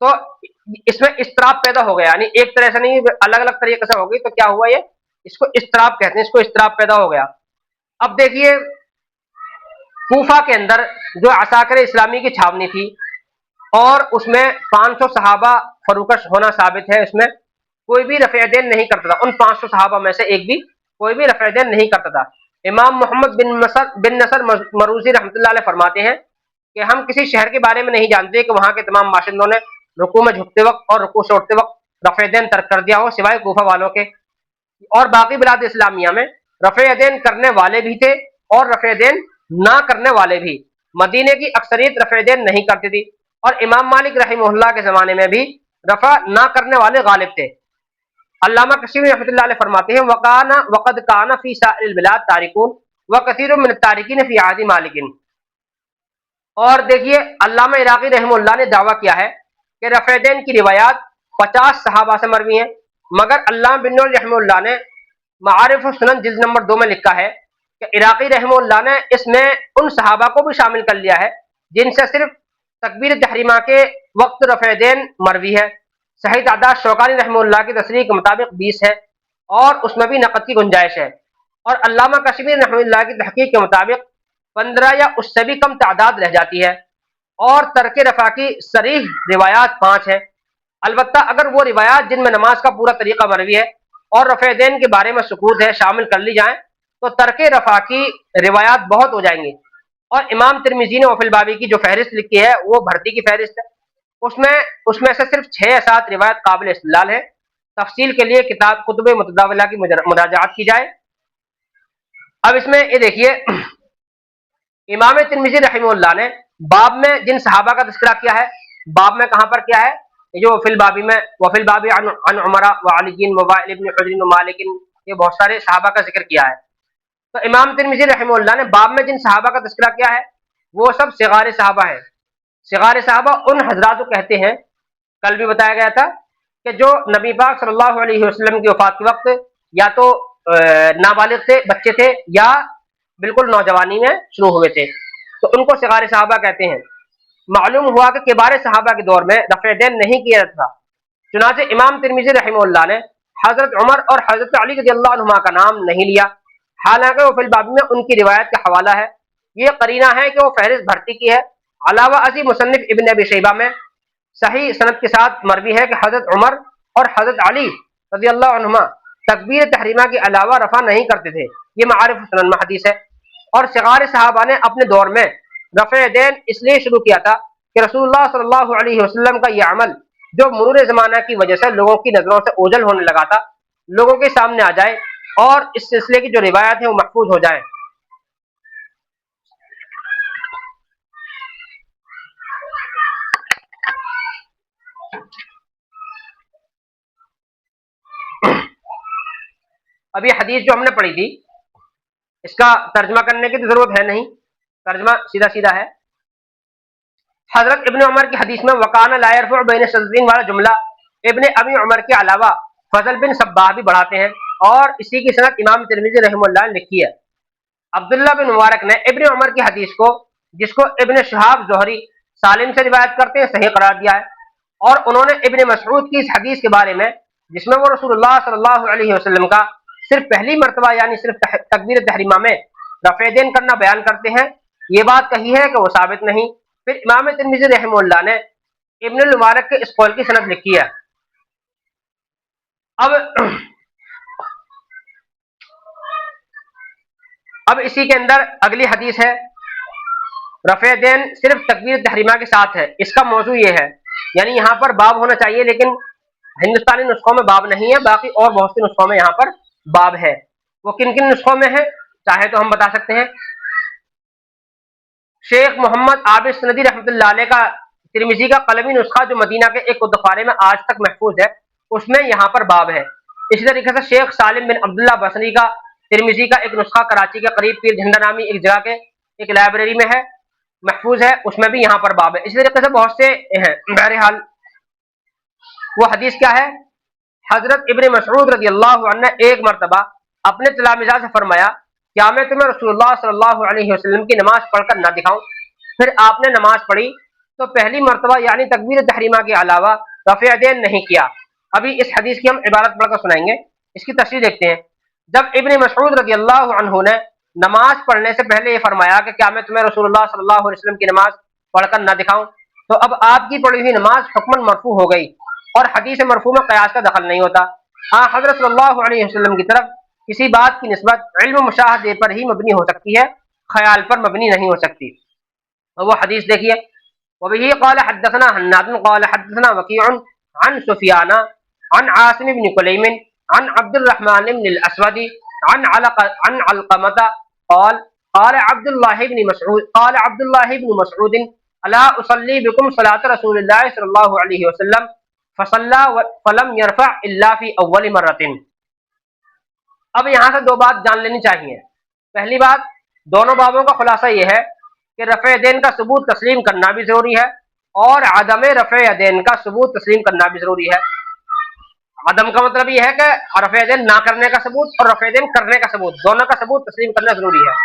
تو اس میں اضطراب پیدا ہو گیا، یعنی ایک طرح سے نہیں، الگ الگ طریقے سے ہو گئی، تو کیا ہوا یہ، اس کو اضطراب کہتے ہیں، اس کو اضطراب پیدا ہو گیا۔ اب دیکھیے کوفہ کے اندر جو عساکر اسلامی کی چھاونی تھی، اور اس میں 500 صحابہ فروکش ہونا ثابت ہے، اس میں کوئی بھی رفع دین نہیں کرتا تھا، ان 500 صحابہ میں سے ایک بھی کوئی بھی رفع دین نہیں کرتا تھا۔ امام محمد بن نصر مروزی رحمۃ اللہ علیہ فرماتے ہیں کہ ہم کسی شہر کے بارے میں نہیں جانتے کہ وہاں کے تمام باشندوں نے رکوع میں جھکتے وقت اور رکوع سے اٹھتے وقت رفع دین ترک کر دیا ہو، سوائے کوفہ والوں کے، اور باقی بلاد اسلامیہ میں رفع دین کرنے والے بھی تھے اور رفع دین نہ کرنے والے بھی۔ مدینے کی اکثریت رفع دین نہیں کرتی تھی، اور امام مالک رحمہ اللہ کے زمانے میں بھی رفع نہ کرنے والے غالب تھے۔ علامہ کشمیری رحمۃ اللہ علیہ فرماتے ہیں وقد کان فی سائر البلاد تارکون وکثیر من التارکین فی عہد مالک۔ اور دیکھیے علامہ عراقی رحمہ اللہ نے دعویٰ کیا ہے کہ رفع دین کی روایات 50 صحابہ سے مروی ہیں، مگر علامہ بن نور رحمہ اللہ نے معارف السنن جلد نمبر 2 میں لکھا ہے کہ عراقی رحمہ اللہ نے اس میں ان صحابہ کو بھی شامل کر لیا ہے جن سے صرف تکبیر تحریمہ کے وقت رفع دین مروی ہے۔ صحیح تعداد شوکانی رحمہ اللہ کی تصریح کے مطابق 20 ہے، اور اس میں بھی نقد کی گنجائش ہے، اور علامہ کشمیر رحمہ اللہ کی تحقیق کے مطابق 15 یا اس سے بھی کم تعداد رہ جاتی ہے، اور ترک رفع کی صریح روایات 5 ہیں۔ البتہ اگر وہ روایات جن میں نماز کا پورا طریقہ مروی ہے اور رفع دین کے بارے میں سکوت ہے شامل کر لی جائیں تو ترک رفع کی روایات بہت ہو جائیں گی۔ اور امام ترمذی نے وفی البابی کی جو فہرست لکھی ہے وہ بھرتی کی فہرست ہے، اس میں سے صرف 6 یا 7 روایت قابل استدلال ہے۔ تفصیل کے لیے کتب متداولہ کی مراجعات کی جائے۔ اب اس میں یہ دیکھیے امام ترمذی رحمہ اللہ نے باب میں جن صحابہ کا تذکرہ کیا ہے، باب میں کہاں پر کیا ہے، یہ جو وفی البابی عن عمر وعلی ووائل بن حجر ومالک، یہ بہت سارے صحابہ کا ذکر کیا ہے۔ تو امام ترمذی رحمہ اللہ نے باب میں جن صحابہ کا تذکرہ کیا ہے وہ سب صغار صحابہ ہیں۔ صغار صحابہ ان حضرات کو کہتے ہیں، کل بھی بتایا گیا تھا کہ جو نبی پاک صلی اللہ علیہ وسلم کی وفات کے وقت یا تو نابالغ تھے، بچے تھے، یا بالکل نوجوانی میں شروع ہوئے تھے، تو ان کو صغار صحابہ کہتے ہیں۔ معلوم ہوا کہ کبار صحابہ کے دور میں رفع دین نہیں کیا جاتا تھا، چنانچہ امام ترمذی رحمہ اللہ نے حضرت عمر اور حضرت علی رضی اللہ عنہما کا نام نہیں لیا، حالانکہ وہ فی الباب میں ان کی روایت کا حوالہ ہے۔ یہ قرینہ ہے کہ وہ فہرست بھرتی کی ہے۔ علاوہ ازیں مصنف ابن ابی شیبہ میں صحیح سند کے ساتھ مروی ہے کہ حضرت عمر اور حضرت علی رضی اللہ عنہما تکبیر تحریمہ کے علاوہ رفع نہیں کرتے تھے، یہ معارف السنن میں حدیث ہے۔ اور صغار صحابہ نے اپنے دور میں رفع دین اس لیے شروع کیا تھا کہ رسول اللہ صلی اللہ علیہ وسلم کا یہ عمل جو مرور زمانہ کی وجہ سے لوگوں کی نظروں سے اوجھل ہونے لگا تھا، لوگوں کے سامنے آ جائے اور اس سلسلے کی جو روایت ہے وہ محفوظ ہو جائیں۔ اب یہ حدیث جو ہم نے پڑھی تھی اس کا ترجمہ کرنے کی تو ضرورت ہے نہیں، ترجمہ سیدھا سیدھا ہے۔ حضرت ابن عمر کی حدیث میں وکانہ لا یرفع بین الصدرین والا جملہ ابن ابی عمر کے علاوہ فضل بن صباح بھی بڑھاتے ہیں، اور اسی کی سند امام ترمذی رحمہ اللہ نے لکھی ہے۔ عبداللہ بن مبارک نے ابن عمر کی حدیث کو، جس کو ابن شہاب زہری سالم سے روایت کرتے ہیں، صحیح قرار دیا ہے، اور انہوں نے ابن مسعود کی اس حدیث کے بارے میں جس میں وہ رسول اللہ صلی اللہ علیہ وسلم کا صرف پہلی مرتبہ یعنی صرف تکبیر تحریمہ میں رفع دین کرنا بیان کرتے ہیں، یہ بات کہی ہے کہ وہ ثابت نہیں۔ پھر امام ترمذی رحمہ اللہ نے ابن المبارک کے اس قول کی سند لکھی ہے۔ اب اسی کے اندر اگلی حدیث ہے، رفع دین صرف تکبیر تحریمہ کے ساتھ ہے، اس کا موضوع یہ ہے، یعنی یہاں پر باب ہونا چاہیے لیکن ہندوستانی نسخوں میں باب نہیں ہے، باقی اور بہت سی نسخوں میں یہاں پر باب ہے۔ وہ کن کن نسخوں میں ہے چاہے تو ہم بتا سکتے ہیں۔ شیخ محمد عابد سندی رحمۃ اللہ علیہ کا ترمذی کا قلمی نسخہ جو مدینہ کے ایک دفارے میں آج تک محفوظ ہے، اس میں یہاں پر باب ہے۔ اسی طریقے سے شیخ سالم بن عبداللہ بصری کا ترمذی کا ایک نسخہ کراچی کے قریب پیر جھنڈا نامی ایک جگہ کے ایک لائبریری میں ہے، محفوظ ہے، اس میں بھی یہاں پر باب ہے۔ اسی طریقے سے بہت سے ہیں۔ بہرحال وہ حدیث کیا ہے، حضرت ابن مسعود رضی اللہ عنہ نے ایک مرتبہ اپنے تلامذہ سے فرمایا، کیا میں تمہیں رسول اللہ صلی اللہ علیہ وسلم کی نماز پڑھ کر نہ دکھاؤں؟ پھر آپ نے نماز پڑھی تو پہلی مرتبہ یعنی تکبیر تحریمہ کے علاوہ رفع دین نہیں کیا۔ ابھی اس حدیث کی ہم عبارت پڑھ کر سنائیں گے، اس کی تشریح دیکھتے ہیں۔ جب ابن مسعود رضی اللہ عنہ نے نماز پڑھنے سے پہلے یہ فرمایا کہ کیا میں تمہیں رسول اللہ صلی اللہ علیہ وسلم کی نماز پڑھ کر نہ دکھاؤں، تو اب آپ کی پڑھی ہوئی نماز حکماً مرفوع ہو گئی، اور حدیث مرفوع میں قیاس کا دخل نہیں ہوتا۔ حضرت صلی اللہ علیہ وسلم کی طرف کسی بات کی نسبت علم مشاہدے پر ہی مبنی ہو سکتی ہے، خیال پر مبنی نہیں ہو سکتی۔ اور وہ حدیث دیکھیے، وبه قال حدثنا حناد قال حدثنا وكيع عن سفيان عن عاصم بن كليم عن عبد الرحمن بن الاسود عن علقمة قال قال عبد الله بن مسعود الا اصلي بكم صلاة رسول الله صلى الله عليه وسلم فصلى فلم يرفع الا في اول مرة۔ اب یہاں سے دو بات جان لینی چاہیے۔ پہلی بات، دونوں بابوں کا خلاصہ یہ ہے کہ رفع دین کا ثبوت تسلیم کرنا بھی ضروری ہے، اور عدم رفع دین کا ثبوت تسلیم کرنا بھی ضروری ہے۔ عدم کا مطلب یہ ہے کہ رفع دین نہ کرنے کا ثبوت، اور رفع دین کرنے کا ثبوت، دونوں کا ثبوت تسلیم کرنا ضروری ہے۔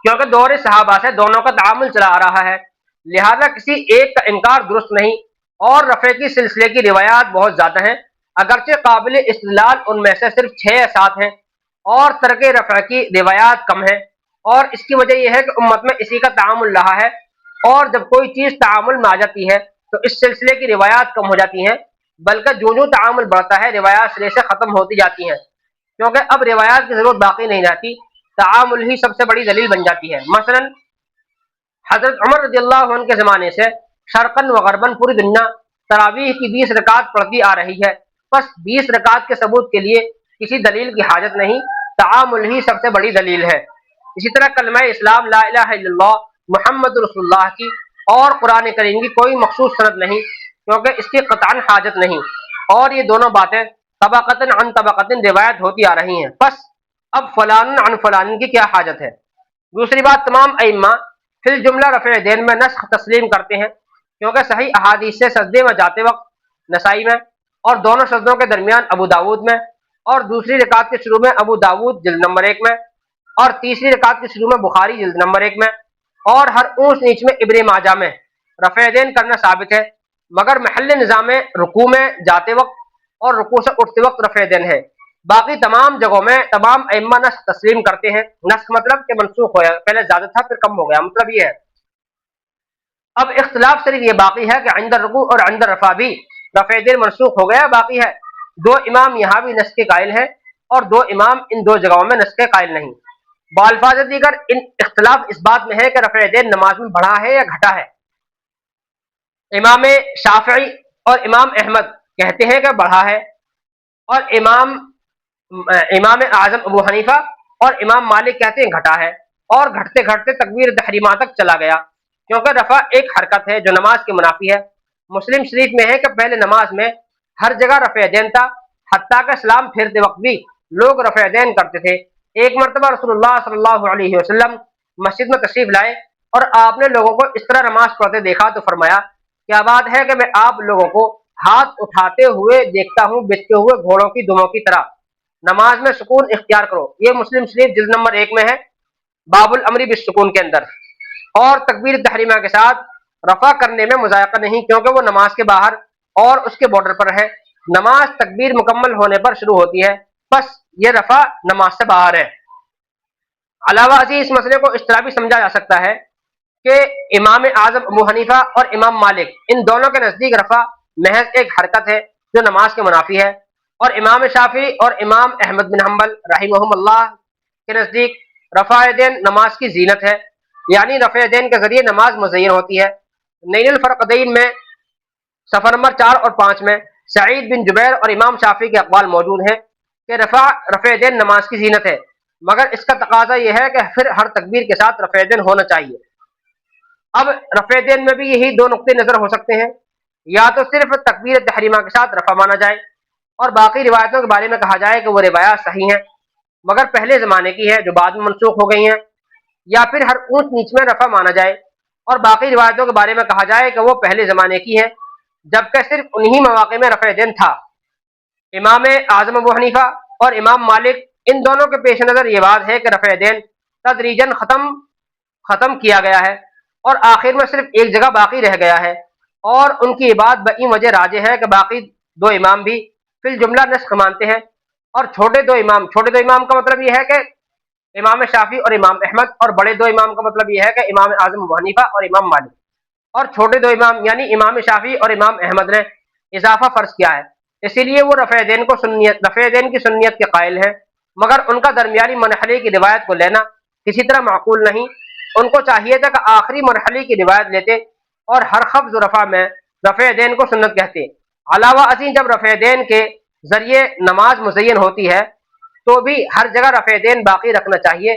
کیونکہ دور صحابہ سے دونوں کا تعامل چلا آ رہا ہے، لہذا کسی ایک کا انکار درست نہیں، اور رفع کی سلسلے کی روایات بہت زیادہ ہیں، اگرچہ قابل استدلال ان میں سے صرف 6 یا 7 ہیں، اور ترک رفع کی روایات کم ہیں، اور اس کی وجہ یہ ہے کہ امت میں اسی کا تعامل رہا ہے، اور جب کوئی چیز تعامل میں آ جاتی ہے تو اس سلسلے کی روایات کم ہو جاتی ہیں، بلکہ جو تعامل بڑھتا ہے روایات سرے سے ختم ہوتی جاتی ہیں، کیونکہ اب روایات کی ضرورت باقی نہیں رہتی، تعامل ہی سب سے بڑی دلیل بن جاتی ہے۔ مثلا حضرت عمر رضی اللہ عنہ کے زمانے سے شرقاً و غرباً پوری دنیا تراویح کی 20 رکعت پڑھتی آ رہی ہے، بس 20 رکعت کے ثبوت کے لیے کسی دلیل کی حاجت نہیں، تعامل ہی سب سے بڑی دلیل ہے۔ اسی طرح کلمہ اسلام لا الہ الا اللہ محمد رسول اللہ کی اور قرآن کریم کی کوئی مخصوص سند نہیں، کیونکہ اس کی قطعاً حاجت نہیں، اور یہ دونوں باتیں طبقتاً عن طبقتاً روایت ہوتی آ رہی ہیں، بس اب فلان عن فلان کی کیا حاجت ہے۔ دوسری بات، تمام ائمہ فی الجملہ رفع دین میں نسخ تسلیم کرتے ہیں، کیونکہ صحیح احادیث سے سجدے میں جاتے وقت نسائی میں، اور دونوں سجدوں کے درمیان ابو داود میں، اور دوسری رکعت کے شروع میں ابو داود جلد نمبر 1 میں، اور تیسری رکعت کے شروع میں بخاری جلد نمبر 1 میں، اور ہر اونچ نیچ میں ابن ماجہ میں رفع دین کرنا ثابت ہے، مگر محل نظام رکوع میں جاتے وقت اور رکوع سے اٹھتے وقت رفع دین ہے۔ باقی تمام جگہوں میں تمام ائمہ نسخ تسلیم کرتے ہیں، نسخ مطلب کہ منسوخ ہو گیا، پہلے زیادہ تھا پھر کم ہو گیا، مطلب یہ ہے۔ اب اختلاف صرف یہ باقی ہے کہ عند رکوع اور عند رفع بھی رفع دین منسوخ ہو گیا باقی ہے۔ 2 امام یہاں بھی نسخ کے قائل ہیں، اور 2 امام ان 2 جگہوں میں نسخ کے قائل نہیں۔ بالفاظ دیگر ان اختلاف اس بات میں ہے کہ رفع دین نماز میں بڑھا ہے یا گھٹا ہے۔ امام شافعی اور امام احمد کہتے ہیں کہ بڑھا ہے، اور امام اعظم ابو حنیفہ اور امام مالک کہتے ہیں گھٹا ہے، اور گھٹتے گھٹتے تکبیر تحریمہ تک چلا گیا، کیونکہ رفع ایک حرکت ہے جو نماز کے منافی ہے۔ مسلم شریف میں ہے کہ پہلے نماز میں ہر جگہ رفع دین تھا، حتیٰ کہ سلام پھیرتے وقت بھی لوگ رفع دین کرتے تھے۔ ایک مرتبہ رسول اللہ صلی اللہ علیہ وسلم مسجد میں تشریف لائے، اور آپ نے لوگوں کو اس طرح نماز پڑھتے دیکھا تو فرمایا، کیا بات ہے کہ میں آپ لوگوں کو ہاتھ اٹھاتے ہوئے دیکھتا ہوں بچتے ہوئے گھوڑوں کی دموں کی طرح، نماز میں سکون اختیار کرو۔ یہ مسلم شریف جلد نمبر 1 میں ہے، باب الامر بالسکون کے اندر۔ اور تکبیر تحریمہ کے ساتھ رفع کرنے میں مذائقہ نہیں، کیونکہ وہ نماز کے باہر اور اس کے بارڈر پر ہے، نماز تکبیر مکمل ہونے پر شروع ہوتی ہے، بس یہ رفع نماز سے باہر ہے۔ علاوہ ازیں اس مسئلے کو اس طرح بھی سمجھا جا سکتا ہے کہ امام اعظم ابو حنیفہ اور امام مالک ان دونوں کے نزدیک رفع محض ایک حرکت ہے جو نماز کے منافی ہے، اور امام شافعی اور امام احمد بن حنبل رحمہم اللہ کے نزدیک رفع دین نماز کی زینت ہے، یعنی رفع دین کے ذریعے نماز مزین ہوتی ہے۔ نین الفرقدین میں صفحہ نمبر 4 اور 5 میں سعید بن جبیر اور امام شافعی کے اقوال موجود ہیں کہ رفع دین نماز کی زینت ہے، مگر اس کا تقاضا یہ ہے کہ پھر ہر تکبیر کے ساتھ رفع دین ہونا چاہیے۔ اب رفع دین میں بھی یہی 2 نقطے نظر ہو سکتے ہیں، یا تو صرف تکبیر تحریمہ کے ساتھ رفع مانا جائے، اور باقی روایتوں کے بارے میں کہا جائے کہ وہ روایات صحیح ہیں مگر پہلے زمانے کی ہے جو بعد میں منسوخ ہو گئی ہیں، یا پھر ہر اونچ نیچ میں رفع مانا جائے، اور باقی روایتوں کے بارے میں کہا جائے کہ وہ پہلے زمانے کی ہیں، جبکہ صرف انہی مواقع میں رفع دین تھا۔ امام اعظم ابو حنیفہ اور امام مالک ان دونوں کے پیش نظر یہ بات ہے کہ رفع دین تدریجن ختم کیا گیا ہے اور آخر میں صرف ایک جگہ باقی رہ گیا ہے، اور ان کی یہ بات بئی وجہ راجح ہے کہ باقی دو امام بھی فی الجملہ نسخ مانتے ہیں، اور چھوٹے دو امام کا مطلب یہ ہے کہ امام شافعی اور امام احمد، اور بڑے دو امام کا مطلب یہ ہے کہ امام اعظم ابو حنیفہ اور امام مالک، اور چھوٹے دو امام یعنی امام شافعی اور امام احمد نے اضافہ فرض کیا ہے، اسی لیے وہ رفع دین کی سنیت کے قائل ہیں، مگر ان کا درمیانی مرحلے کی روایت کو لینا کسی طرح معقول نہیں۔ ان کو چاہیے تھا کہ آخری مرحلے کی روایت لیتے اور ہر خفض و رفع میں رفع دین کو سنت کہتے۔ علاوہ ازیں جب رفع دین کے ذریعے نماز مزین ہوتی ہے تو بھی ہر جگہ رفع دین باقی رکھنا چاہیے،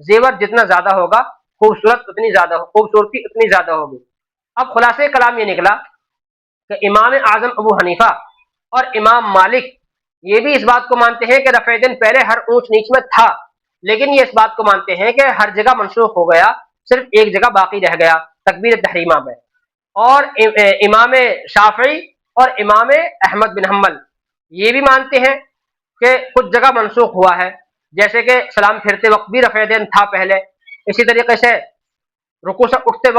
زیور جتنا زیادہ ہوگا خوبصورتی اتنی زیادہ ہوگی۔ اب خلاصے کلام یہ نکلا کہ امام اعظم ابو حنیفہ اور امام مالک یہ بھی اس بات کو مانتے ہیں کہ رفع دین پہلے ہر اونچ نیچ میں تھا، لیکن یہ اس بات کو مانتے ہیں کہ ہر جگہ منسوخ ہو گیا، صرف ایک جگہ باقی رہ گیا تکبیر تحریمہ میں۔ اور امام شافعی اور امام احمد بن حنبل یہ بھی مانتے ہیں کہ کچھ جگہ منسوخ ہوا ہے، جیسے کہ سلام پھرتے وقت بھی رفع دین تھا پہلے، اسی طریقے سے رکوع سے اٹھتے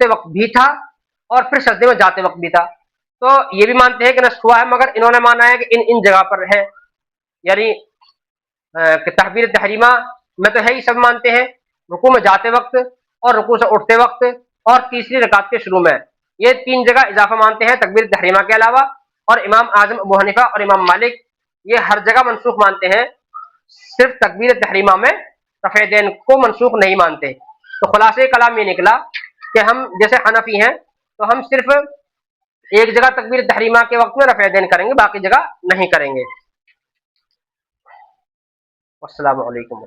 وقت بھی تھا، اور پھر سجدے میں جاتے وقت بھی تھا۔ تو یہ بھی مانتے ہیں کہ نسخ ہوا ہے، مگر انہوں نے مانا ہے کہ ان جگہ پر ہے، یعنی کہ تکبیر تحریمہ میں تو ہے ہی، سب مانتے ہیں، رکوع میں جاتے وقت اور رکوع سے اٹھتے وقت اور تیسری رکعت کے شروع میں، یہ تین جگہ اضافہ مانتے ہیں تکبیر تحریمہ کے علاوہ۔ اور امام اعظم ابو حنیفہ اور امام مالک یہ ہر جگہ منسوخ مانتے ہیں، صرف تکبیر تحریمہ میں رفع دین کو منسوخ نہیں مانتے۔ تو خلاصے کلام یہ نکلا کہ ہم جیسے حنفی ہیں تو ہم صرف ایک جگہ تکبیر تحریمہ کے وقت میں رفع دین کریں گے، باقی جگہ نہیں کریں گے۔ السلام علیکم۔